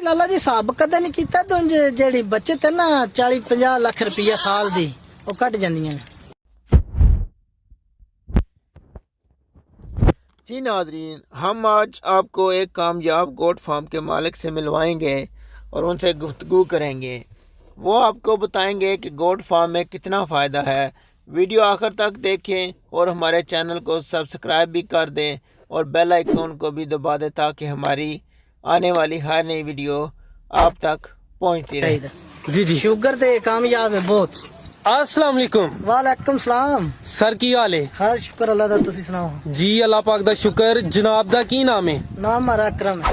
ਲਾਲਾ ਜੀ ਹਿਸਾਬ ਕਦੇ ਨਹੀਂ ਕੀਤਾ ਤੂੰ ਜਿਹੜੀ ਬਚਤ ਹੈ ਨਾ 40-50 ਲੱਖ ਰੁਪਈਆ ਸਾਲ ਦੀ ਉਹ ਕੱਢ ਜਾਂਦੀਆਂ ਨੇ। जी नादरीन, हम आज आपको एक कामयाब गोट फार्म के मालिक से मिलवाएंगे और उनसे गुफ्तगू करेंगे। वो आपको बताएंगे कि गोट फार्म में कितना फ़ायदा है। वीडियो आखिर तक देखें और हमारे चैनल को सब्सक्राइब भी कर दें और बेल आइकन को भी दबा दें ताकि हमारी आने वाली हर नई वीडियो आप तक पहुंचती रहे। जी जी शुगर ते कामयाब है बहुत। अस्सलाम वालेकुम। वालेकुम सलाम सर की हाल है? हर शुक्र अल्लाह दा, तुसी सुनाओ। जी अल्लाह पाक दा शुक्र। जनाब दा की नाम है? नाम हमारा अकरम है।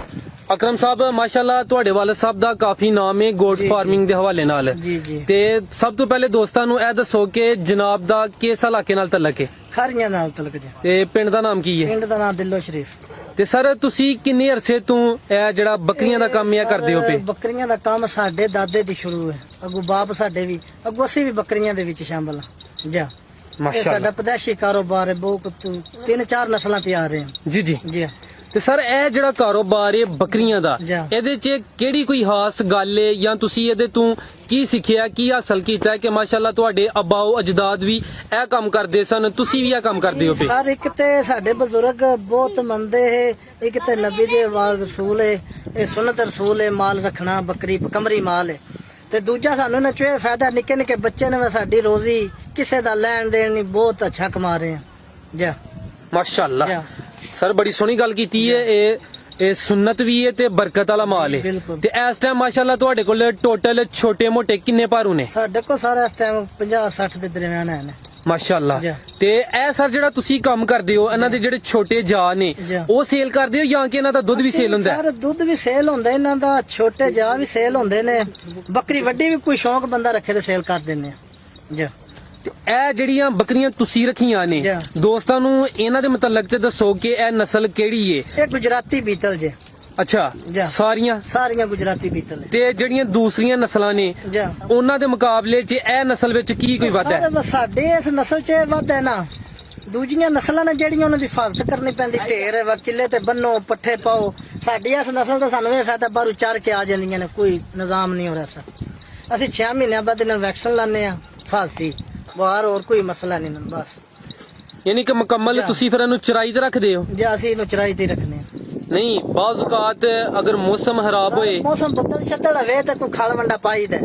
अकरम साहब माशाल्लाह ਤੁਹਾਡੇ ਵਾਲੇ ਸਾਹਿਬ ਦਾ ਕਾਫੀ ਨਾਮ ਹੈ ਗੋਟ ਫਾਰਮਿੰਗ ਦੇ ਹਵਾਲੇ ਨਾਲ। ਜੀ ਜੀ ਤੇ ਸਭ ਤੋਂ ਪਹਿਲੇ ਦੋਸਤਾਂ ਨੂੰ ਇਹ ਦੱਸੋ ਕਿ ਜਨਾਬ ਦਾ ਕਿਸ ਇਲਾਕੇ ਨਾਲ ਤਲਕ ਹੈ ਖਾਰੀਆਂ ਨਾਲ ਤਲਕ ਜੀ। ਤੇ ਪਿੰਡ ਦਾ ਨਾਮ ਕੀ ਹੈ? ਪਿੰਡ ਦਾ ਨਾਮ ਦਿਲੋਂ ਸ਼ਰੀਫ। ਤੇ ਸਰ ਤੁਸੀਂ ਕਿੰਨੇ ਅਰਸੇ ਤੋਂ ਇਹ ਜਿਹੜਾ ਬੱਕਰੀਆਂ ਦਾ ਕੰਮ ਇਹ ਕਰਦੇ ਹੋ ਪਏ? ਬੱਕਰੀਆਂ ਦਾ ਕੰਮ ਸਾਡੇ ਦਾਦੇ ਦੀ ਸ਼ੁਰੂ ਹੈ, ਅੱਗੋਂ ਬਾਪ ਸਾਡੇ ਵੀ, ਅੱਗੋਂ ਅਸੀਂ ਵੀ ਬੱਕਰੀਆਂ ਦੇ ਵਿੱਚ ਸ਼ਾਮਲ ਹਾਂ। ਜਾ ਇਹ ਮਾਸ਼ਾਅੱਲਾ ਸਾਡਾ ਪਦਾਸ਼ੀ ਕਾਰੋਬਾਰ ਹੈ, ਬਹੁਤ 3-4 ਨਸਲਾਂ ਤੇ ਆ ਰਹੇ ਹਾਂ। ਜੀ ਜੀ। ਜੀ ਤੇ ਸਰ ਇਹ ਜਿਹੜਾ ਕਾਰੋਬਾਰ ਹੈ ਬੱਕਰੀਆਂ ਦਾ, ਜੀ। ਇਹਦੇ 'ਚ ਕਿਹੜੀ ਕੋਈ ਖਾਸ ਗੱਲ ਹੈ ਜਾਂ ਤੁਸੀਂ ਇਹਦੇ ਤੋਂ ਕੀ ਸਿੱਖਿਆ, ਕੀ ਹਾਸਲ ਕੀਤਾ ਕਿ ਮਾਸ਼ਾਅੱਲਾ ਤੁਹਾਡੇ ਆਬਾਓ ਅਜਦਾਦ ਵੀ ਇਹ ਕੰਮ ਕਰਦੇ ਸਨ, ਤੁਸੀਂ ਵੀ ਇਹ ਕੰਮ ਕਰਦੇ ਹੋ ਪਏ? ਸਰ ਇੱਕ ਤੇ ਸਾਡੇ ਬਜ਼ੁਰਗ ਬਹੁਤ ਮੰਨਦੇ ਹੈ, ਇੱਕ ਤੇ ਨਬੀ ਦੇ ਵਾਲ ਰਸੂਲ ਹੈ, ਇਹ ਸੁਨਨਤ ਰਸੂਲ ਹੈ, ਮਾਲ ਰੱਖਣਾ ਬੱਕਰੀ ਕਮਰੀ ਮਾਲ ਹੈ। ਤੇ ਦੂਜਾ ਸਾਨੂੰ ਨਾ ਚੋਏ ਫਾਇਦਾ, ਨਿੱਕੇ ਨਿੱਕੇ ਬੱਚੇ ਨੇ ਸਾਡੀ ਰੋਜ਼ੀ ਕਿਸੇ ਦਾ ਲੈਣ ਦੇਣ ਨਹੀਂ, ਬਹੁਤ ਅੱਛਾ ਕਮਾ ਰਹੇ ਆ। ਜਾ ਮਾਸ਼ਾਅੱਲਾ ਜਾ ਸਰ ਬੜੀ ਸੋਹਣੀ ਗੱਲ ਕੀਤੀ ਹੈ। ਇਹ ਸੁਨਨਤ ਵੀ ਹੈ ਤੇ ਬਰਕਤ ਵਾਲਾ ਮਾਲ ਹੈ। ਬਿਲਕੁਲ। ਤੇ ਇਸ ਟਾਈਮ ਮਾਸ਼ਾਅੱਲਾ ਤੁਹਾਡੇ ਕੋਲ ਟੋਟਲ ਛੋਟੇ ਮੋਟੇ ਕਿੰਨੇ ਭਾਰੂ ਨੇ? ਸਾਡੇ ਕੋਲ ਸਾਰਾ ਇਸ ਟਾਈਮ 50-60 ਦੇ ਦਰਮਿਆਨ ਹੈ ਨੇ। ਮਾਸ਼ਾਅੱਲਾ। ਜੀ। ਤੇ ਇਹ ਸਰ ਜਿਹੜਾ ਤੁਸੀਂ ਕੰਮ ਕਰਦੇ ਹੋ ਇਹਨਾਂ ਦੇ ਜਿਹੜੇ ਛੋਟੇ ਜਾ ਨੇ ਜੀ। ਉਹ ਸੇਲ ਕਰਦੇ ਹੋ ਜਾਂ ਕਿ ਇਹਨਾਂ ਦਾ ਦੁੱਧ ਵੀ ਸੇਲ ਹੁੰਦਾ ਹੈ? ਸਰ ਦੁੱਧ ਵੀ ਸੇਲ ਹੁੰਦਾ ਇਹਨਾਂ ਦਾ, ਛੋਟੇ ਜਾ ਵੀ ਸੇਲ ਹੁੰਦੇ ਨੇ, ਬੱਕਰੀ ਵੱਡੀ ਵੀ ਕੋਈ ਸ਼ੌਂਕ ਬੰਦਾ ਰੱਖੇ ਤੇ ਸੇਲ ਕਰ ਦਿੰਦੇ ਆ। ਜੀ ਤੇ ਇਹ ਜਿਹੜੀਆਂ ਬੱਕਰੀਆਂ ਤੁਸੀਂ ਰੱਖੀਆਂ ਨੇ ਜੀ। ਦੋਸਤਾਂ ਨੂੰ ਇਹਨਾਂ ਦੇ ਮੁਤਲਕ ਤੇ ਦੱਸੋ ਕਿ ਇਹ ਨਸਲ ਕਿਹੜੀ ਹੈ? ਇਹ ਗੁਜਰਾਤੀ ਬੀਤਲ ਜੇ। ਅੱਛਾ ਜੀ। ਸਾਰੀਆਂ ਸਾਰੀਆਂ ਗੁਜਰਾਤੀ ਬੀਤਲ ਹੈ। ਤੇ ਜਿਹੜੀਆਂ ਦੂਸਰੀਆਂ ਨਸਲਾਂ ਨੇ ਜੀ ਉਹਨਾਂ ਦੇ ਮੁਕਾਬਲੇ 'ਚ ਇਹ ਨਸਲ ਵਿੱਚ ਕੀ ਕੋਈ ਵਾਧਾ ਹੈ? ਸਾਰੇ ਸਾਡੇ ਇਸ ਨਸਲ 'ਚ ਵਾਧਾ ਹੈ ਨਾ, ਦੂਜੀਆਂ ਨਸਲਾਂ ਨੇ ਜਿਹੜੀਆਂ ਉਹਨਾਂ ਦੀ ਹਿਫਾਜ਼ਤ ਕਰਨੀ ਪੈਂਦੀ, ਢੇਰ ਵਕੀਲੇ ਤੇ ਬੰਨੋ ਪੱਠੇ ਪਾਓ। ਸਾਡੀ ਇਸ ਨਸਲ ਦਾ ਸਾਨੂੰ ਇਹ ਫਾਇਦਾ, ਬਾਹਰੋਂ ਚਰ ਕੇ ਆ ਜਾਂਦੀਆਂ ਨੇ, ਕੋਈ ਨਿਜ਼ਾਮ ਨਹੀਂ ਹੋ ਰਿਹਾ ਸਰ। ਅਸੀਂ 6 ਮਹੀਨਿਆਂ ਬਾਅਦ ਇਹਨਾਂ ਵੈਕਸੀਨ ਲਾਉਂਦੇ ਆ, ਹਿਫਾਜ਼ਤੀ ਬਾਹਰ, ਹੋਰ ਕੋਈ ਮਸਲਾ ਨਹੀਂ ਨਾ, ਬਸ। ਯਾਨੀ ਕਿ ਮੁਕੰਮਲ ਤੁਸੀਂ ਫਿਰ ਇਹਨੂੰ ਚਰਾਈ ਤੇ ਰੱਖਦੇ ਹੋ? ਜੇ ਅਸੀਂ ਇਹਨੂੰ ਚਰਾਈ ਤੇ ਰੱਖਨੇ ਆ। ਨਹੀਂ ਬਾਜ਼ ਔਕਾਤ ਅਗਰ ਮੌਸਮ ਖਰਾਬ ਹੋਏ, ਮੌਸਮ ਬੱਦਲ ਛੱਦੜ ਹੋਵੇ ਤਾਂ ਕੋਈ ਖਾਲ ਵੰਡਾ ਪਾਈਦਾ,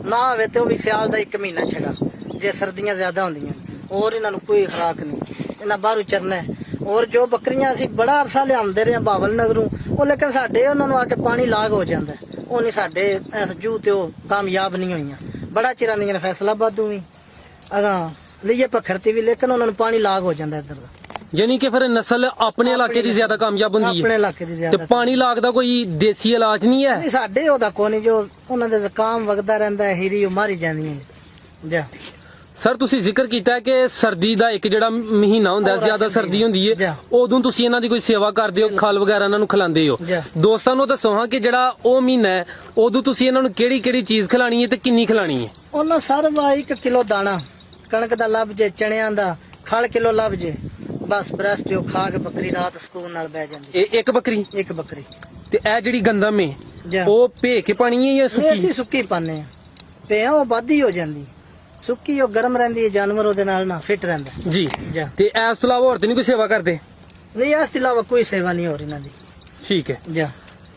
ਨਾ ਹੋਵੇ ਤੇ ਉਹ ਵੀ ਸਿਆਲ ਦਾ 1 ਮਹੀਨਾ ਛੜਾ, ਜੇ ਸਰਦੀਆਂ ਜ਼ਿਆਦਾ ਹੁੰਦੀਆਂ। ਹੋਰ ਇਹਨਾਂ ਨੂੰ ਕੋਈ ਖੁਰਾਕ ਨਹੀਂ, ਇਹਨਾਂ ਬਾਹਰੋਂ ਚਰਨਾ ਹੈ। ਔਰ ਜੋ ਬੱਕਰੀਆਂ ਅਸੀਂ ਬੜਾ ਅਰਸਾ ਲਿਆਉਂਦੇ ਰਹੇ ਬਾਵਲ ਨਗਰੋਂ, ਉਹ ਲੇਕਿਨ ਸਾਡੇ ਉਹਨਾਂ ਨੂੰ ਆ ਕੇ ਪਾਣੀ ਲਾਗ ਹੋ ਜਾਂਦਾ, ਉਹ ਨਹੀਂ ਸਾਡੇ ਇਸ ਜੂ ਤੇ ਉਹ ਕਾਮਯਾਬ ਨਹੀਂ ਹੋਈਆਂ। ਬੜਾ ਚਿਰਾਂ ਦੀਆਂ ਨੇ ਫੈਸਲਾਬਾਦ ਵੀ ਅਗਾ ਲਈਏ ਪਖਰਤੀ ਵੀ, ਲੇਕਿਨ ਉਹਨਾਂ ਨੂੰ ਪਾਣੀ ਲਾਗ ਹੋ ਜਾਂਦਾ ਇੱਧਰ ਦਾ। ਯਾਨੀ ਕਿ ਫਿਰ ਨਸਲ ਆਪਣੇ ਇਲਾਕੇ ਦੀ ਜ਼ਿਆਦਾ ਕਾਮਯਾਬ ਹੁੰਦੀ ਆਪਣੇ ਹੈ? ਇਲਾਕੇ ਦੀ ਤੇ ਜ਼ਿਆਦਾ। ਪਾਣੀ ਲੱਗਦਾ ਕੋਈ ਦੇਸੀ ਇਲਾਜ ਨਹੀਂ ਹੈ? ਨਹੀਂ ਸਾਡੇ ਉਹਦਾ ਕੋਈ ਨਹੀਂ, ਜੋ ਉਹਨਾਂ ਦੇ ਜ਼ੁਕਾਮ ਵਗਦਾ ਰਹਿੰਦਾ ਹੈ, ਹੀਰੀ ਉਹ ਮਾਰੀ ਜਾਂਦੀਆਂ ਨੇ। ਜਾ ਸਰ ਤੁਸੀਂ ਜ਼ਿਕਰ ਕੀਤਾ ਹੈ ਕਿ ਸਰਦੀ ਦਾ ਇੱਕ ਜਿਹੜਾ ਮਹੀਨਾ ਹੁੰਦਾ ਜ਼ਿਆਦਾ ਸਰਦੀ ਹੁੰਦੀ ਹੈ, ਉਦੋਂ ਤੁਸੀਂ ਇਹਨਾਂ ਦੀ ਕੋਈ ਸੇਵਾ ਕਰਦੇ ਹੋ, ਖਲ ਵਗੈਰਾ ਇਹਨਾਂ ਨੂੰ ਖਿਲਾਉਂਦੇ ਹੋ। ਦੋਸਤਾਂ ਨੂੰ ਦੱਸੋ ਹਾਂ ਕਿ ਜਿਹੜਾ ਉਹ ਮਹੀਨਾ ਹੈ ਉਦੋਂ ਤੁਸੀਂ ਇਹਨਾਂ ਨੂੰ ਕਿਹੜੀ ਕਿਹੜੀ ਚੀਜ਼ ਖਿਲਾਣੀ ਹੈ ਤੇ ਕਿੰਨੀ ਖਿਲਾਣੀ ਹੈ? ਉਹਨਾਂ ਸਰਵਾ 1 ਕਿਲੋ ਦਾਣਾ ਕਣਕ ਦਾ ਲੱਭ ਜੇ, ਚਣਿਆਂ ਦਾ ਖਲ ਕਿਲੋ ਲੱਭ ਜੇ, ਬਸ ਬਰਸਟ ਉਹ ਖਾ ਕੇ ਬੱਕਰੀ ਰਾਤ ਸਕੂਨ ਨਾਲ ਬਹਿ ਜਾਂਦੀ। ਇਹ ਇੱਕ ਬੱਕਰੀ? ਇੱਕ ਬੱਕਰੀ। ਤੇ ਇਹ ਜਿਹੜੀ ਗੰਦਮ ਹੈ ਜਾ। ਉਹ ਭੇ ਕੇ ਪਾਣੀ ਹੈ ਜਾਂ ਅਸੀਂ ਸੁੱਕੀ? ਸੁੱਕੀ ਪਾਣੇ ਆ, ਪਿਆ ਉਹ ਵਾਧੀ ਹੋ ਜਾਂਦੀ, ਸੁੱਕੀ ਉਹ ਗਰਮ ਰਹਿੰਦੀ ਹੈ, ਜਾਨਵਰ ਉਹਦੇ ਨਾਲ ਨਾ ਫਿੱਟ ਰਹਿੰਦਾ। ਜੀ। ਜਾ। ਤੇ ਇਸ ਤੋਂ ਇਲਾਵਾ ਹੋਰ ਤੇ ਨਹੀਂ ਕੋਈ ਸੇਵਾ ਕਰਦੇ? ਨਹੀਂ ਇਸ ਤੋਂ ਇਲਾਵਾ ਕੋਈ ਸੇਵਾ ਨਹੀਂ ਹੋ ਰਹੀ ਇਹਨਾਂ ਦੀ। ਠੀਕ ਹੈ ਜਾ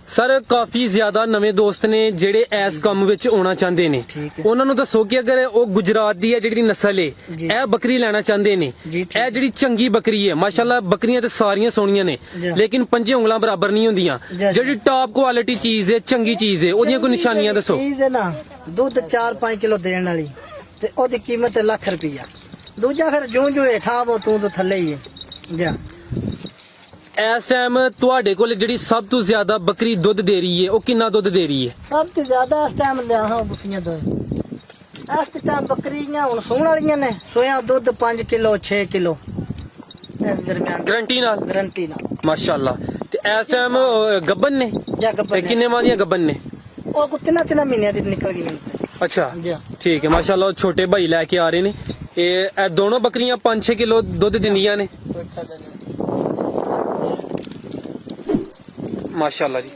ਸਰ। ਕਾਫੀ ਜ਼ਿਆਦਾ ਨਵੇਂ ਦੋਸਤ ਨੇ ਜਿਹੜੇ ਇਸ ਕੰਮ ਵਿੱਚ ਆਉਣਾ ਚਾਹੁੰਦੇ ਨੇ, ਠੀਕ ਹੈ। ਉਹਨਾਂ ਨੂੰ ਦੱਸੋ ਕਿ ਅਗਰ ਉਹ ਗੁਜਰਾਤ ਦੀ ਹੈ ਜਿਹੜੀ ਨਸਲ ਹੈ ਜੀ। ਇਹ ਬੱਕਰੀ ਲੈਣਾ ਚਾਹੁੰਦੇ ਨੇ, ਜੀ, ਠੀਕ ਇਹ ਜਿਹੜੀ ਚੰਗੀ ਬੱਕਰੀ ਹੈ, ਮਾਸ਼ਾਅੱਲਾ ਬੱਕਰੀਆਂ ਤੇ ਸਾਰੀਆਂ ਸੋਹਣੀਆਂ ਨੇ ਜੀ। ਲੇਕਿਨ ਪੰਜੇ ਉਂਗਲਾਂ ਬਰਾਬਰ ਨਹੀਂ ਹੁੰਦੀਆਂ। ਜੀ। ਜਿਹੜੀ ਟਾਪ ਕੁਆਲਿਟੀ ਚੀਜ਼ ਹੈ, ਚੰਗੀ ਚੀਜ਼ ਹੈ, ਉਹਦੀਆਂ ਕੋਈ ਨਿਸ਼ਾਨੀਆਂ ਦੱਸੋ। ਚੀਜ਼ ਹੈ ਨਾ, ਦੁੱਧ 4-5 ਕਿਲੋ ਦੇਣ ਵਾਲੀ ਤੇ ਉਹਦੀ ਕੀਮਤ ਹੈ ਲੱਖ ਰੁਪਈਆ। ਦੂਜਾ ਫਿਰ ਜੂੰ ਜੂ ਹੇਠਾਂ ਉਹ ਤੂੰ ਤੋਂ ਥੱਲੇ ਹੀ ਹੈ। ਜਾ ਇਸ ਟਾਈਮ ਤੁਹਾਡੇ ਕੋਲ ਜਿਹੜੀ ਸਭ ਤੋਂ ਜ਼ਿਆਦਾ ਬੱਕਰੀ ਦੁੱਧ ਦੇ ਰਹੀ ਹੈ ਉਹ ਕਿੰਨਾ ਦੁੱਧ ਦੇ ਰਹੀ ਹੈ? ਸਭ ਤੋਂ ਜ਼ਿਆਦਾ ਇਸ ਟਾਈਮ ਲਿਆ ਹਾਂ ਬੁੱਸੀਆਂ ਦੋ। ਇਸ ਟਾਈਮ ਬੱਕਰੀਆਂ ਹੁਣ ਸੂਣ ਵਾਲੀਆਂ ਨੇ, ਸੋਇਆ ਦੁੱਧ 5 ਕਿਲੋ 6 ਕਿਲੋ ਇਸ ਦਰਮਿਆਨ ਗਰੰਟੀ ਨਾਲ? ਗਰੰਟੀ ਨਾਲ ਮਾਸ਼ਾਅੱਲਾ। ਤੇ ਇਸ ਟਾਈਮ ਗੱਬਨ ਨੇ? ਜਾਂ ਗੱਬਰ ਇਹ ਕਿੰਨੇ ਮਾਹ ਦੀਆਂ ਗੱਬਨ ਨੇ? ਉਹ ਕੋ 3 ਮਹੀਨਿਆਂ ਦੀ ਨਿਕਲ ਗਈਆਂ। ਅੱਛਾ ਜੀ ਠੀਕ ਹੈ ਮਾਸ਼ਾਅੱਲਾ। ਉਹ ਛੋਟੇ ਭਾਈ ਲੈ ਕੇ ਆ ਰਹੇ ਨੇ। ਇਹ ਦੋਨੋਂ ਬੱਕਰੀਆਂ 5-6 ਕਿਲੋ ਦੁੱਧ ਦਿੰਦੀਆਂ ਨੇ ਮਾਸ਼ਾਅੱਲਾ ਜੀ।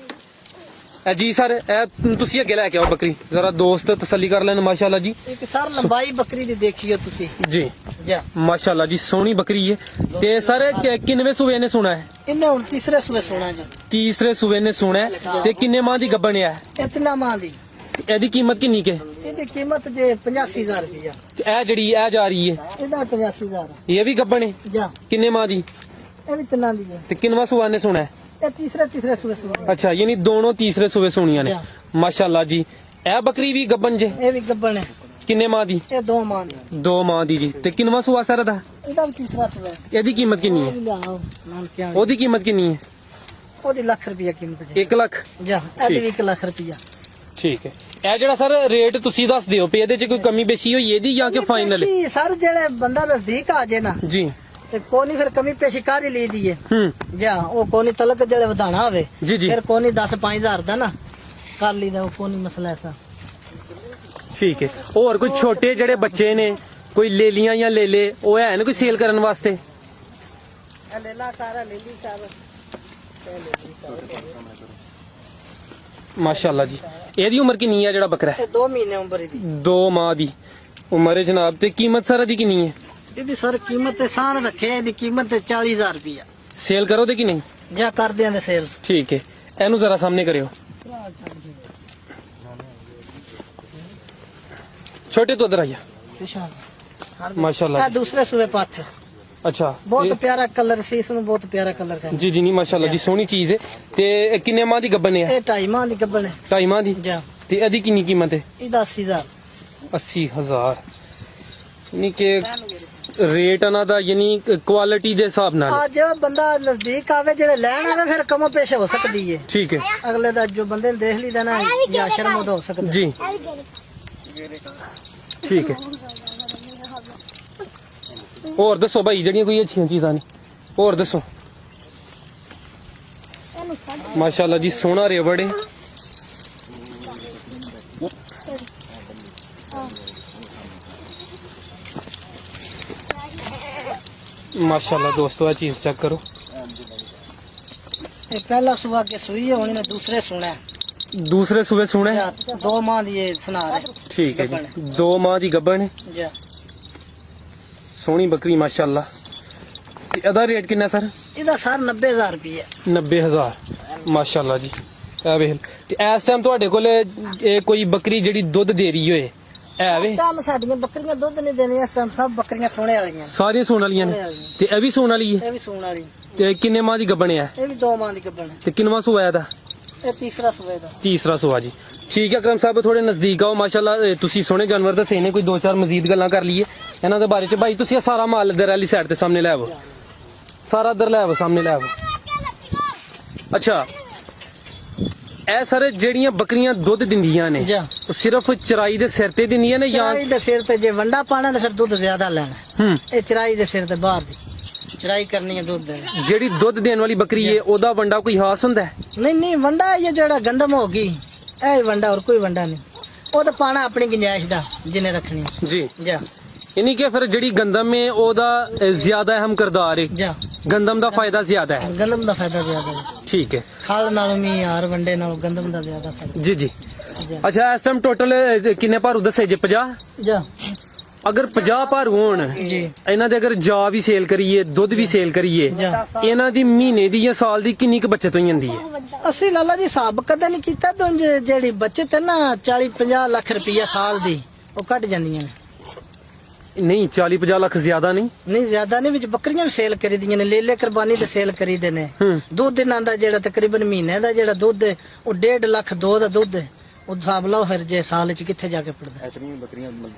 ਜੀ ਸਰ ਇਹ ਤੁਸੀਂ ਅੱਗੇ ਲੈ ਕੇ ਆਓ ਬੱਕਰੀ ਜ਼ਰਾ ਦੋਸਤ ਤਸੱਲੀ ਕਰ ਲੈਣ ਮਾਸ਼ਾਅੱਲਾ ਜੀ ਇੱਕ ਸਰ ਲੰਬਾਈ ਬੱਕਰੀ ਦੀ ਦੇਖੀਓ ਤੁਸੀਂ ਜੀ ਜਾ ਮਾਸ਼ਾਅੱਲਾ ਜੀ ਸੋਹਣੀ ਬੱਕਰੀ ਹੈ ਤੇ ਸਰ ਕਿੰਨਵੇਂ ਸੂਏ ਨੇ ਸੁਣਾ ਹੈ ਇਹਨੇ ਹੁਣ ਤੀਸਰੇ ਸੂਏ ਸੋਣਾ ਜੀ ਤੀਸਰੇ ਸੂਏ ਨੇ ਸੁਣਾ ਹੈ ਤੇ ਕਿੰਨੇ ਮਾਹ ਦੀ ਗੱਭਣ ਹੈ ਇਤਨਾ ਮਾਂ ਦੀ ਇਹਦੀ ਕੀਮਤ ਕਿੰਨੀ ਕੇ ਇਹਦੀ ਕੀਮਤ ਜੇ 85000 ਰੁਪਇਆ ਤੇ ਇਹ ਜਿਹੜੀ ਇਹ ਜਾ ਰਹੀ ਹੈ ਇਹਦਾ 85000 ਇਹ ਵੀ ਗੱਭਣ ਹੈ ਜਾ ਕਿੰਨੇ ਮਾਹ ਦੀ ਇਹ ਵੀ ਤਿੰਨਾਂ ਦੀ ਹੈ ਤੇ ਕਿੰਨਵਾਂ ਸੂਆ ਨੇ ਸੁਣਾ ਹੈ ਇਹ ਤੀਸਰੇ ਸੂਏ ਸੋਣਾ ਅੱਛਾ ਯਾਨੀ ਦੋਨੋਂ ਤੀਸਰੇ ਸੂਏ ਸੋਣੀਆਂ ਨੇ ਮਾਸ਼ਾਅੱਲਾ ਜੀ ਇਹ ਬੱਕਰੀ ਵੀ ਗੱਭਣ ਜੇ ਇਹ ਵੀ ਗੱਬਣ ਹੈ ਕਿੰਨੇ ਮਾਹ ਦੀ ਇਹ 2 ਮਾਂ ਦੀ 2 ਮਾਹ ਦੀ ਜੀ ਤੇ ਕਿੰਨਵਾਂ ਸੂਆ ਸਰ ਦਾ ਇਹਦਾ ਵੀ ਤੀਸਰਾ ਸੂਆ ਹੈ ਇਹਦੀ ਕੀਮਤ ਕਿੰਨੀ ਹੈ ਲਿਆਓ ਨਾਲ ਕਿਆ ਉਹਦੀ ਕੀਮਤ ਕਿੰਨੀ ਹੈ ਉਹਦੀ ਲੱਖ ਰੁਪਇਆ ਕੀਮਤ ਜੀ 1 ਲੱਖ ਜਾ ਇਹਦੀ ਵੀ 1 ਲੱਖ ਰੁਪਇਆ ਠੀਕ ਹੈ ਇਹ ਜਿਹੜਾ ਸਰ ਰੇਟ ਤੁਸੀਂ ਦੱਸ ਦਿਓ ਵੀ ਇਹਦੇ ਚ ਕੋਈ ਕਮੀ ਬੇਸ਼ੀ ਹੋਈ ਇਹਦੀ ਜਾਂ ਕਿ ਫਾਈਨਲ ਜੀ ਸਰ ਜਿਹੜੇ ਬੰਦਾ ਨਜ਼ਦੀਕ ਆ ਜੇ ਨਾ ਜੀ ਤੇ ਕੋਨੀ ਫਿਰ ਕਮੀ ਪੇਸ਼ੀ ਕਰ ਹੀ ਲਈ ਦੀ ਹੈ ਹੂੰ ਜਾ ਉਹ ਕੋਨੀ ਤਲਕ ਜਿਹੜੇ ਵਧਾਣਾ ਹੋਵੇ ਜੀ ਜੀ ਫਿਰ ਕੋਨੀ 10-5000 ਦਾ ਨਾ ਕਰ ਲਈਦਾ ਉਹ ਕੋਨੀ ਮਸਲਾ ਐਸਾ ਠੀਕ ਹੈ ਹੋਰ ਕੋਈ ਛੋਟੇ ਜਿਹੜੇ ਬੱਚੇ ਨੇ ਕੋਈ ਲੇਲੀਆਂ ਜਾਂ ਲੇਲੇ ਉਹ ਹੈ ਨਾ ਕੋਈ ਸੇਲ ਕਰਨ ਵਾਸਤੇ ਇਹ ਲੈਲਾ ਸਾਰਾ ਲੈਲੀ ਸਾਰਾ ਮਾਸ਼ਾਅੱਲਾ ਜੀ ਇਹਦੀ ਉਮਰ ਕਿੰਨੀ ਹੈ ਜਿਹੜਾ ਬੱਕਰਾ ਹੈ ਇਹ 2 ਮਹੀਨੇ ਉਮਰ ਦੀ 2 ਮਾਹ ਦੀ ਉਮਰ ਹੈ ਜਨਾਬ ਤੇ ਕੀਮਤ ਸਰ ਇਹਦੀ ਕਿੰਨੀ ਹੈ ਇਹਦੀ ਸਰ ਕੀਮਤ ਤੇ ਸਾਨ ਰੱਖਿਆ ਇਹਦੀ ਕੀਮਤ ਤੇ 40000 ਰੁਪਇਆ ਸੇਲ ਕਰੋ ਤੇ ਕਿ ਨਹੀਂ ਜਾਂ ਕਰਦੇ ਆਂ ਦੇ ਸੇਲਸ ਠੀਕ ਹੈ ਇਹਨੂੰ ਜ਼ਰਾ ਸਾਹਮਣੇ ਕਰਿਓ ਛੋਟੇ ਤੋਂ ਉਧਰ ਆਇਆ ਮਾਸ਼ਾਅੱਲਾ ਇਹ ਦੂਸਰੇ ਸੂਏ ਪੱਠ ਅੱਛਾ ਬਹੁਤ ਪਿਆਰਾ ਕਲਰ ਸੀ ਇਸ ਨੂੰ ਬਹੁਤ ਪਿਆਰਾ ਕਲਰ ਹੈ ਜੀ ਜੀ ਨਹੀਂ ਮਾਸ਼ਾਅੱਲਾ ਜੀ ਸੋਹਣੀ ਚੀਜ਼ ਹੈ ਤੇ ਇਹ ਕਿੰਨੇ ਮਾਹ ਦੀ ਗੱਭਣ ਹੈ ਇਹ 2.5 ਮਾਹ ਦੀ ਗੱਬਣ ਹੈ 2.5 ਮਾਹ ਦੀ ਜਾ ਤੇ ਇਹਦੀ ਕਿੰਨੀ ਕੀਮਤ ਹੈ ਇਹਦਾ 80000 80000 ਯਾਨੀ ਕਿ ਰੇਟ ਇਹਨਾਂ ਦਾ ਯਾਨੀ ਕੁਆਲਿਟੀ ਦੇ ਹਿਸਾਬ ਨਾਲ ਅੱਜ ਬੰਦਾ ਨਜ਼ਦੀਕ ਆਵੇ ਜਿਹੜੇ ਲੈਣ ਆਵੇ ਫਿਰ ਕਮੋ ਪੇਸ਼ ਹੋ ਸਕਦੀ ਹੈ ਠੀਕ ਹੈ ਅਗਲੇ ਦਾ ਜੋ ਬੰਦੇ ਨੇ ਦੇਖ ਲਈਦਾ ਨਾ ਜਾਂ ਸ਼ਰਮ ਉਹਦਾ ਹੋ ਸਕਦਾ ਜੀ ਠੀਕ ਹੈ ਹੋਰ ਦੱਸੋ ਭਾਈ ਜਿਹੜੀਆਂ ਕੋਈ ਅੱਛੀਆਂ ਚੀਜ਼ਾਂ ਨੇ ਹੋਰ ਦੱਸੋ ਮਾਸ਼ਾਅੱਲਾ ਜੀ ਸੋਹਣਾ ਰੇਵੜ ਹੈ माशाल्लाह दोस्तों ये चीज चेक करो ਇਹ ਪਹਿਲਾ ਸੁਆ ਕੇ ਸੂਈ ਹੈ ਹੁਣ ਇਹਨੇ ਦੂਸਰੇ ਸੁਣਾ दूसरे सुबह सुने 2 ਮਾਹ ਦੀ ਇਹ ਸੁਨਾਰ ਹੈ ठीक है जी 2 माह की गब्बन है ਜਾ सोहनी बकरी माशाल्लाह ते ਇਹਦਾ ਰੇਟ ਕਿੰਨਾ ਸਰ ਇਹਦਾ ਸਰ 90000 ਰੁਪਏ 90000 ਮਾਸ਼ਾਅੱਲਾ ਜੀ ਇਹ ਵੇਖ ਤੇ ਇਸ ਟਾਈਮ ਤੁਹਾਡੇ ਕੋਲ ਇਹ ਕੋਈ ਬੱਕਰੀ ਜਿਹੜੀ ਦੁੱਧ ਦੇ ਰਹੀ ਹੋਏ ਹੈ ਵੇ ਇਸ ਟਾਈਮ ਸਾਡੀਆਂ ਬੱਕਰੀਆਂ ਦੁੱਧ ਨਹੀਂ ਦੇਣੀਆਂ ਇਸ ਟਾਈਮ ਸਭ ਬੱਕਰੀਆਂ ਸੋਹਣੇ ਵਾਲੀਆਂ ਸਾਰੀਆਂ ਸੂਣ ਵਾਲੀਆਂ ਨੇ ਤੇ ਇਹ ਵੀ ਸੂਣ ਵਾਲੀ ਹੈ ਇਹ ਵੀ ਸੂਣ ਵਾਲੀ ਤੇ ਕਿੰਨੇ ਮਾਹ ਦੀ ਗੱਬਣ ਹੈ ਇਹ ਵੀ 2 ਮਾਹ ਦੀ ਗੱਬਣ ਤੇ ਕਿੰਨਵਾਂ ਸੂਆ ਇਹਦਾ ਇਹ ਤੀਸਰਾ ਸੂਏ ਦਾ ਤੀਸਰਾ ਸੂਆ ਜੀ ਠੀਕ ਹੈ ਅਕਰਮ ਸਾਹਿਬ ਥੋੜੇ ਨਜ਼ਦੀਕ ਆਓ ਮਾਸ਼ਾਅੱਲਾ ਤੁਸੀਂ ਸੋਹਣੇ ਜਾਨਵਰ ਦੱਸੇ ਨੇ ਕੋਈ 2-4 ਮਜ਼ੀਦ ਗੱਲਾਂ ਕਰ ਲਈਏ ਇਹਨਾਂ ਦੇ ਬਾਰੇ ਚ ਭਾਈ ਤੁਸੀਂ ਇਹ ਸਾਰਾ ਮਾਲ ਇਧਰ ਵਾਲੀ ਸਾਈਡ ਤੇ ਸਾਹਮਣੇ ਲੈ ਆਵੋ ਸਾਰਾ ਇਧਰ ਲੈ ਆਵੋ ਸਾਹਮਣੇ ਲੈ ਆਵੋ ਅੱਛਾ ਇਹ ਸਰ ਜਿਹੜੀਆਂ ਬੱਕਰੀਆਂ ਦੁੱਧ ਦਿੰਦੀਆਂ ਨੇ ਜਾ। ਉਹ ਸਿਰਫ ਚਰਾਈ ਦੇ ਸਿਰ ਤੇ ਦਿੰਦੀਆਂ ਨੇ ਜਾਂ ਚਰਾਈ ਦੇ ਸਿਰ ਤੇ ਜੇ ਵੰਡਾ ਪਾਣਾ ਤਾਂ ਫਿਰ ਦੁੱਧ ਜ਼ਿਆਦਾ ਲੈਣਾ ਹੂੰ ਇਹ ਚਰਾਈ ਦੇ ਸਿਰ ਤੇ ਬਾਹਰ ਦੀ ਚਰਾਈ ਕਰਨੀ ਹੈ ਦੁੱਧ ਦੇਣਾ ਜਿਹੜੀ ਦੁੱਧ ਦੇਣ ਵਾਲੀ ਬੱਕਰੀ ਹੈ ਉਹਦਾ ਵੰਡਾ ਕੋਈ ਖਾਸ ਹੁੰਦਾ ਹੈ ਨਹੀਂ ਵੰਡਾ ਇਹ ਜਿਹੜਾ ਗੰਦਮ ਹੋ ਗਈ ਇਹ ਵੰਡਾ ਹੋਰ ਕੋਈ ਵੰਡਾ ਨਹੀਂ ਉਹ ਤਾਂ ਪਾਣਾ ਆਪਣੀ ਗੁੰਜਾਇਸ਼ ਦਾ ਜਿੰਨੇ ਰੱਖਣੀ ਜੀ ਜਾ ਯਾਨੀ ਕਿ ਫਿਰ ਜਿਹੜੀ ਗੰਦਮ ਹੈ ਉਹਦਾ ਜ਼ਿਆਦਾ ਅਹਿਮ ਕਿਰਦਾਰ ਹੈ ਜਾ ਗੰਦਮ ਦਾ ਫਾਇਦਾ ਜ਼ਿਆਦਾ ਹੈ ਗੰਦਮ ਦਾ ਫਾਇਦਾ ਜ਼ਿਆਦਾ ਹੈ ਠੀਕ ਹੈ ਖਾਲ ਨਾਲੋਂ ਵੀ ਯਾਰ ਵੰਡੇ ਨਾਲੋਂ ਗੰਦਮ ਦਾ ਜ਼ਿਆਦਾ ਫਾਇਦਾ ਜੀ ਜੀ ਜਾ। ਅੱਛਾ ਇਸ ਟਾਈਮ ਟੋਟਲ ਕਿੰਨੇ ਭਾਰੂ ਦੱਸੇ ਜੇ 50 ਜਾ ਅਗਰ 50 ਭਾਰੂ ਹੋਣ ਜੀ ਇਹਨਾਂ ਦੇ ਅਗਰ ਜਾ ਵੀ ਸੇਲ ਕਰੀਏ ਦੁੱਧ ਵੀ ਸੇਲ ਕਰੀਏ ਜਾ। ਇਹਨਾਂ ਦੀ ਮਹੀਨੇ ਦੀ ਜਾਂ ਸਾਲ ਦੀ ਕਿੰਨੀ ਕੁ ਬਚਤ ਹੋ ਜਾਂਦੀ ਹੈ ਅਸੀਂ ਲਾਲਾ ਜੀ ਹਿਸਾਬ ਕਦੇ ਨਹੀਂ ਕੀਤਾ ਦੁੰਜ ਜਿਹੜੀ ਬੱਚਤ ਹੈ ਨਾ 40-50 ਲੱਖ ਰੁਪਈਆ ਸਾਲ ਦੀ ਉਹ ਕੱਟ ਜਾਂਦੀਆਂ ਨੇ ਨਹੀਂ 40-50 ਲੱਖ ਜ਼ਿਆਦਾ ਨਹੀਂ ਨਹੀਂ ਜ਼ਿਆਦਾ ਨਹੀਂ ਵਿੱਚ ਬੱਕਰੀਆਂ ਵੀ ਸੇਲ ਕਰੀਦੀਆਂ ਨੇ ਲੇਲੇ ਕੁਰਬਾਨੀ ਤੇ ਸੇਲ ਕਰੀਦੇ ਨੇ ਦੁੱਧ ਇਹਨਾਂ ਦਾ ਜਿਹੜਾ ਤਕਰੀਬਨ ਮਹੀਨੇ ਦਾ ਜਿਹੜਾ ਦੁੱਧ ਹੈ ਉਹ 1.5 ਲੱਖ 2 ਦਾ ਦੁੱਧ ਹੈ ਉਹ ਹਿਸਾਬ ਲਾਓ ਫਿਰ ਜੇ ਸਾਲ ਚ ਕਿੱਥੇ ਜਾ ਕੇ ਪੜਦਾ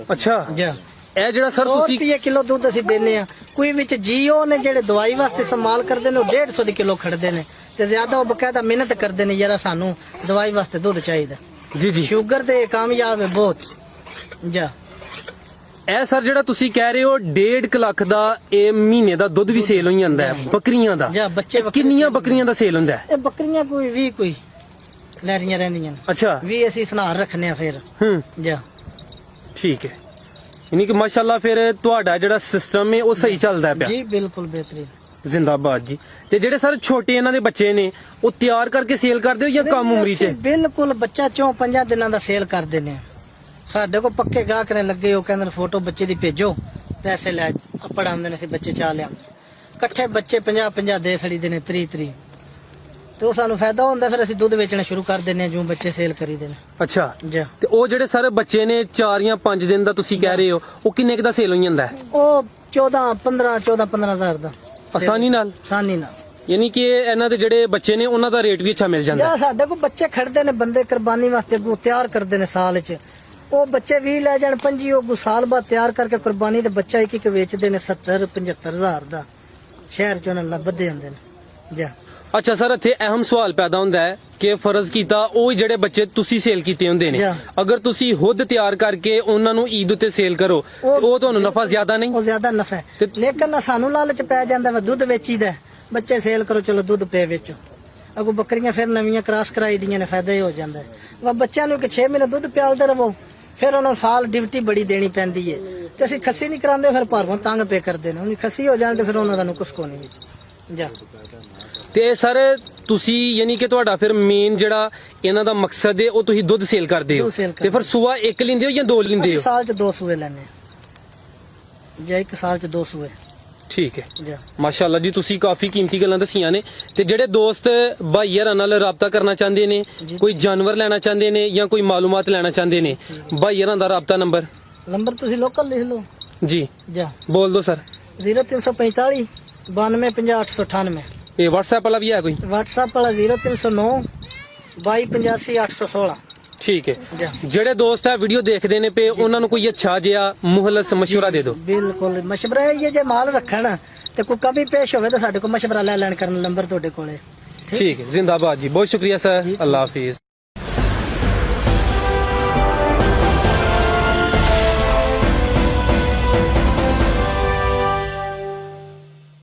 ਅੱਛਾ ਜਾ ਇਹ ਜਿਹੜਾ ਸਰ ਤੁਸੀਂ 30 ਕਿਲੋ ਦੁੱਧ ਅਸੀਂ ਦਿੰਨੇ ਆ ਕੋਈ ਵਿੱਚ ਜੀਓ ਨੇ ਜਿਹੜੇ ਦਵਾਈ ਵਾਸਤੇ ਇਸਤੇਮਾਲ ਕਰਦੇ ਨੇ ਉਹ 150 ਦੀ ਕਿਲੋ ਖੜਦੇ ਨੇ ਤੇ ਜ਼ਿਆਦਾ ਉਹ ਬਕਾਇਦਾ ਮਿਹਨਤ ਕਰਦੇ ਨੇ ਯਾਰਾ ਸਾਨੂੰ ਦਵਾਈ ਵਾਸਤੇ ਦੁੱਧ ਚਾਹੀਦਾ ਜੀ ਜੀ ਸ਼ੂਗਰ ਤੇ ਕਾਮਯਾਬ ਹੈ ਬਹੁਤ ਜਾ ਇਹ ਸਰ ਜਿਹੜਾ ਤੁਸੀਂ ਕਹਿ ਰਹੇ ਹੋ 1.5 ਲੱਖ ਦਾ ਇਹ ਮਹੀਨੇ ਦਾ ਦੁੱਧ ਵੀ ਸੇਲ ਹੋ ਜਾਂਦਾ ਹੈ ਬੱਕਰੀਆਂ ਦਾ ਜਾ ਬੱਚੇ ਬੱਕਰੇ ਕਿੰਨੀਆਂ ਬੱਕਰੀਆਂ ਦਾ ਸੇਲ ਹੁੰਦਾ ਹੈ ਇਹ ਬੱਕਰੀਆਂ ਕੋਈ 20 ਕੋਈ ਲੈਰੀਆਂ ਰਹਿੰਦੀਆਂ ਨੇ ਅੱਛਾ 20 ਅਸੀਂ ਸੁਨਾਰ ਰੱਖਨੇ ਆ ਫਿਰ ਹੂੰ ਜਾ ਠੀਕ ਹੈ ਯਾਨੀ ਕਿ ਮਾਸ਼ਾਅੱਲਾ ਫਿਰ ਤੁਹਾਡਾ ਜਿਹੜਾ ਸਿਸਟਮ ਹੈ ਉਹ ਸਹੀ ਚੱਲਦਾ ਪਿਆ ਜੀ ਬਿਲਕੁਲ ਬਿਹਤਰੀਨ ਜ਼ਿੰਦਾਬਾਦ ਜੀ। ਤੇ ਜਿਹੜੇ ਸਰ ਛੋਟੇ ਇਹਨਾਂ ਦੇ ਬੱਚੇ ਨੇ ਉਹ ਤਿਆਰ ਕਰਕੇ ਸੇਲ ਕਰਦੇ ਹੋ ਜਾਂ ਕਮ ਉਮਰੀ 'ਚ? ਅਸੀਂ ਬਿਲਕੁਲ ਬੱਚਾ 4-5 ਦਿਨਾਂ ਦਾ ਸੇਲ ਕਰ ਦਿੰਦੇ ਆ। ਸਾਡੇ ਕੋਲ ਪੱਕੇ ਗਾਹਕ ਨੇ ਲੱਗੇ, ਉਹ ਕਹਿੰਦੇ ਨੇ ਫੋਟੋ ਬੱਚੇ ਦੀ ਭੇਜੋ, ਪੈਸੇ ਲੈ ਪੜਾਉਂਦੇ ਨੇ, ਅਸੀਂ ਬੱਚੇ ਚਾ ਲਿਆ ਇਕੱਠੇ ਬੱਚੇ 50-50 ਦੇ ਸੜੀ ਦੇ ਨੇ 30 ਤੇ ਉਹ ਸਾਨੂੰ ਫਾਇਦਾ ਹੁੰਦਾ, ਫਿਰ ਅਸੀਂ ਦੁੱਧ ਵੇਚਣਾ ਸ਼ੁਰੂ ਕਰ ਦਿੰਦੇ ਆ ਜੋ ਬੱਚੇ ਸੇਲ ਕਰੀਦੇ ਨੇ। ਅੱਛਾ। ਜੀ। ਤੇ ਉਹ ਜਿਹੜੇ ਸਾਰੇ ਬੱਚੇ ਨੇ 4 ਜਾਂ 5 ਦਿਨ ਦਾ ਤੁਸੀਂ ਕਹਿ ਰਹੇ ਹੋ, ਉਹ ਕਿੰਨੇ ਕੁ ਦਾ ਸੇਲ ਹੋ ਜਾਂਦਾ ਹੈ? ਉਹ 14-15 ਹਜ਼ਾਰ ਦਾ ਆਸਾਨੀ ਨਾਲ? ਆਸਾਨੀ ਨਾਲ। ਯਾਨੀ ਕਿ ਇਹਨਾਂ ਦੇ ਜਿਹੜੇ ਬੱਚੇ ਨੇ ਉਹਨਾਂ ਦਾ ਰੇਟ ਵੀ ਅੱਛਾ ਮਿਲ ਜਾਂਦਾ ਜਾਂ ਹੈ। ਸਾਡੇ ਕੋਲ ਬੱਚੇ ਖੜਦੇ ਨੇ, ਬੰਦੇ ਕੁਰਬਾਨੀ ਵਾਸਤੇ ਅੱਗੋਂ ਤਿਆਰ ਕਰਦੇ ਨੇ ਸਾਲ 'ਚ, ਉਹ ਬੱਚੇ 20 ਲੈ ਜਾਣ 25, ਉਹ ਸਾਲ ਬਾਅਦ ਤਿਆਰ ਕਰਕੇ ਕੁਰਬਾਨੀ ਦੇ ਬੱਚਾ ਇੱਕ ਵੇਚਦੇ ਨੇ 70-75 ਹਜ਼ਾਰ ਦਾ, ਸ਼ਹਿਰ 'ਚ ਉਹਨਾਂ ਨਾਲ ਲੱਭਦੇ ਹੁੰਦੇ ਨੇ। ਜਾਂ ਅੱਛਾ ਸਰ, ਇੱਥੇ ਅਹਿਮ ਸਵਾਲ ਪੈਦਾ ਹੁੰਦਾ ਹੈ ਕਿ ਫਰਜ਼ ਕੀਤਾ ਉਹ ਜਿਹੜੇ ਬੱਚੇ ਤੁਸੀਂ ਸੇਲ ਕੀਤੇ ਹੁੰਦੇ ਨੇ, ਜਾਂ। ਅਗਰ ਤੁਸੀਂ ਖੁਦ ਤਿਆਰ ਕਰਕੇ ਉਹਨਾਂ ਨੂੰ ਈਦ ਉੱਤੇ ਸੇਲ ਕਰੋ ਤੇ ਉਹ ਤੁਹਾਨੂੰ ਨਫਾ ਜ਼ਿਆਦਾ ਨਹੀਂ? ਉਹ ਜ਼ਿਆਦਾ ਨਫਾ ਹੈ, ਲੇਕਿਨ ਨਾ ਸਾਨੂੰ ਲਾਲਚ ਪੈ ਜਾਂਦਾ ਵਾ, ਦੁੱਧ ਵੇਚੀਦਾ, ਬੱਚੇ ਸੇਲ ਕਰੋ, ਚਲੋ ਦੁੱਧ ਪੇ ਵੇਚੋ, ਅਗੋ ਬੱਕਰੀਆਂ ਫਿਰ ਨਵੀਆਂ ਕ੍ਰਾਸ ਕਰਾਈ ਦੀਆਂ ਨੇ, ਫਾਇਦਾ ਹੀ ਹੋ ਜਾਂਦਾ ਹੈ। ਬੱਚਿਆਂ ਨੂੰ ਕਿ 6 ਮਹੀਨੇ ਦੁੱਧ ਪਿਆਲਦੇ ਰਹੋ, ਫਿਰ ਉਹਨਾਂ ਨੂੰ ਸਾਲ ਡਿਊਟੀ ਬੜੀ ਦੇਣੀ ਪੈਂਦੀ ਹੈ, ਤੇ ਅਸੀਂ ਖੱਸੀ ਨਹੀਂ ਕਰਾਉਂਦੇ, ਫਿਰ ਭਾਰੋਂ ਤੰਗ ਪੇ ਕਰਦੇ ਨੇ, ਉਹਨੀ ਖੱਸੀ ਹੋ ਜਾਣ ਤੇ ਫਿਰ ਉਹਨਾਂ ਦਾ ਨੂੰ ਕੁਛ ਕੋ ਨਹੀਂ ਵਿੱਚ ਜਾ। ਤੇ ਸਰ ਤੁਸੀਂ ਯਾਨੀ ਕਿ ਤੁਹਾਡਾ ਫਿਰ ਮੇਨ ਜਿਹੜਾ ਇਹਨਾਂ ਦਾ ਮਕਸਦ ਹੈ ਉਹ ਤੁਸੀਂ ਦੁੱਧ ਸੇਲ ਕਰਦੇ ਹੋ, ਦੁੱਧ sale ਤੇ ਫਿਰ ਸੂਆ ਇੱਕ ਲੈਂਦੇ ਹੋ ਜਾਂ 2 ਲੈਂਦੇ ਹੋ? ਸਾਲ 'ਚ 2 ਸੂਏ ਲੈਣੇ ਜਾਂ ਇੱਕ ਸਾਲ 'ਚ 2 ਸੂਏ। ਠੀਕ ਹੈ, ਜਾ। ਮਾਸ਼ਾਅੱਲਾ ਜੀ, ਤੁਸੀਂ ਕਾਫੀ ਕੀਮਤੀ ਗੱਲਾਂ ਦੱਸੀਆਂ ਨੇ। ਤੇ ਜਿਹੜੇ ਦੋਸਤ ਭਾਈ ਯਾਰਾਂ ਨਾਲ ਰਾਬਤਾ ਕਰਨਾ ਚਾਹੁੰਦੇ ਨੇ, ਕੋਈ ਜਾਨਵਰ ਲੈਣਾ ਚਾਹੁੰਦੇ ਨੇ ਜਾਂ ਕੋਈ ਮਾਲੂਮਾਤ ਲੈਣਾ ਚਾਹੁੰਦੇ ਨੇ, ਭਾਈ ਯਾਰਾਂ ਦਾ ਰਾਬਤਾ ਨੰਬਰ ਤੁਸੀਂ ਲੋਕਲ ਲਿਖ ਲਓ ਜੀ, ਜਾ, ਬੋਲ ਦਿਓ ਸਰ। 0345 92 50 898। ਇਹ WhatsApp ਵਾਲਾ ਵੀ ਹੈ ਕੋਈ? WhatsApp ਵਾਲਾ 0309 22 85 816। ਠੀਕ ਹੈ। ਜਾ। ਜਿਹੜੇ ਦੋਸਤ ਹੈ ਵੀਡੀਓ ਦੇਖਦੇ ਨੇ ਪਏ, ਉਹਨਾਂ ਨੂੰ ਕੋਈ ਅੱਛਾ ਜਿਹਾ ਮੁਹਲਸ ਮਸ਼ਵਰਾ ਦੇ ਦਿਓ। ਬਿਲਕੁਲ ਮਸ਼ਵਰਾ ਇਹ ਜੇ ਮਾਲ ਰੱਖਣ ਤੇ ਕੋਈ ਕਮੀ ਪੇਸ਼ ਹੋਵੇ ਤਾਂ ਸਾਡੇ ਕੋਲ ਮਸ਼ਵਰਾ ਲੈ ਲੈਣ ਕਰਨ, ਨੰਬਰ ਤੁਹਾਡੇ ਕੋਲੇ। ਠੀਕ ਹੈ, ਜ਼ਿੰਦਾਬਾਦ ਜੀ, ਬਹੁਤ ਸ਼ੁਕਰੀਆ ਸਰ, ਅੱਲਾਹ ਹਾਫਿਜ਼।